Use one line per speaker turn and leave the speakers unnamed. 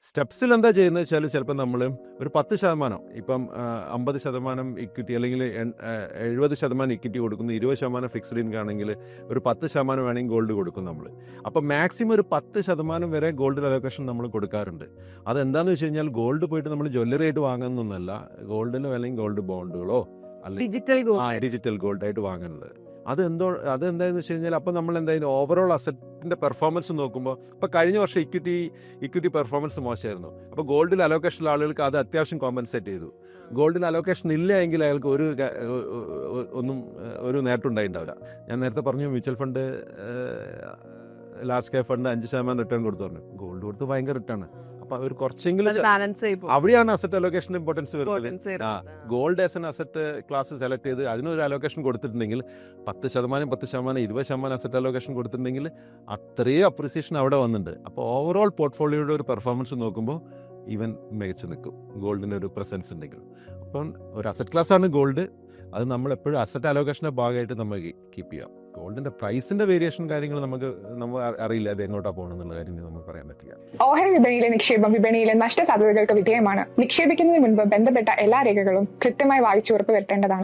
സ്റ്റെപ്സിൽ എന്താ ചെയ്യുന്നത് വെച്ചാൽ ചിലപ്പോൾ നമ്മൾ ഒരു 10% ഇപ്പം 50% ഇക്വിറ്റി അല്ലെങ്കിൽ 70% ഇക്വിറ്റി കൊടുക്കുന്നു, 20% ഫിക്സ്ഡ് ഇൻകം ആണെങ്കിൽ ഒരു 10% വേണമെങ്കിൽ ഗോൾഡ് കൊടുക്കും നമ്മൾ. അപ്പോൾ മാക്സിമം ഒരു 10% വരെ ഗോൾഡ് അലോക്കേഷൻ നമ്മൾ കൊടുക്കാറുണ്ട്. അതെന്താണെന്ന് വെച്ച് കഴിഞ്ഞാൽ ഗോൾഡ് പോയിട്ട് നമ്മൾ ജ്വല്ലറി ആയിട്ട് വാങ്ങുന്നൊന്നല്ല, ഗോൾഡിന് അല്ലെങ്കിൽ ഗോൾഡ് ബോണ്ടുകളോ അല്ലെങ്കിൽ ഡിജിറ്റൽ ഗോൾഡായിട്ട് വാങ്ങുന്നത്. അതെന്താണെന്ന് വെച്ച് കഴിഞ്ഞാൽ അപ്പോൾ നമ്മൾ എന്തായാലും ഓവറോൾ അസറ്റിൻ്റെ പെർഫോമൻസ് നോക്കുമ്പോൾ ഇപ്പോൾ കഴിഞ്ഞ വർഷം ഇക്വിറ്റി പെർഫോമൻസ് മോശമായിരുന്നു. അപ്പോൾ ഗോൾഡിൽ അലോക്കേഷനുള്ള ആളുകൾക്ക് അത് അത്യാവശ്യം കോമ്പൻസേറ്റ് ചെയ്തു. ഗോൾഡിൽ അലോക്കേഷൻ ഇല്ല എങ്കിൽ അയാൾക്ക് ഒരു നേട്ടം ഉണ്ടായിട്ടുണ്ടാവില്ല. ഞാൻ നേരത്തെ പറഞ്ഞു mutual fund, large cap fund 5% return കൊടുത്തു പറഞ്ഞു. ഗോൾഡ് കൊടുത്ത് ഭയങ്കര റിട്ടേൺ. അപ്പോൾ അവർ കുറച്ചെങ്കിലും അവിടെയാണ് അസറ്റ് അലോക്കേഷൻ ഇമ്പോർട്ടൻസ് വരുന്നത്. Gold as an asset class select ചെയ്ത് അതിനൊരു അലോക്കേഷൻ കൊടുത്തിട്ടുണ്ടെങ്കിൽ 10%, 20% അസറ്റ് അലോക്കേഷൻ കൊടുത്തിട്ടുണ്ടെങ്കിൽ അത്രയും അപ്രിസിയേഷൻ അവിടെ വന്നിട്ടുണ്ട്. അപ്പോൾ ഓവറോൾ പോർട്ട്ഫോളിയോയുടെ ഒരു പെർഫോമൻസ് നോക്കുമ്പോൾ ഈവൻ മികച്ചു നിൽക്കും ഗോൾഡിൻ്റെ ഒരു പ്രസൻസ് ഉണ്ടെങ്കിൽ. അപ്പം ഒരു അസറ്റ് ക്ലാസ്സാണ് ഗോൾഡ്. അത് നമ്മൾ എപ്പോഴും അസറ്റ് അലോക്കേഷൻ്റെ ഭാഗമായിട്ട് നമ്മൾ കീപ്പ് ചെയ്യുക. ഗോൾഡിന്റെ പ്രൈസിന്റെ വേരിയേഷൻ കാര്യങ്ങൾ നമ്മൾ അറിയില്ല, അത് എങ്ങോട്ടാണ് പോകണമെന്നുള്ള കാര്യം നമുക്ക് പറയാൻ പറ്റില്ല.
ഓഹരി വിപണിയിലെ നിക്ഷേപം വിപണിയിലെ നഷ്ടസാധ്യതകൾക്ക് വിധേയമാണ്. നിക്ഷേപിക്കുന്നതിന് മുൻപ് ബന്ധപ്പെട്ട എല്ലാ രേഖകളും കൃത്യമായി വായിച്ചു ഉറപ്പുവരുത്തേണ്ടതാണ്.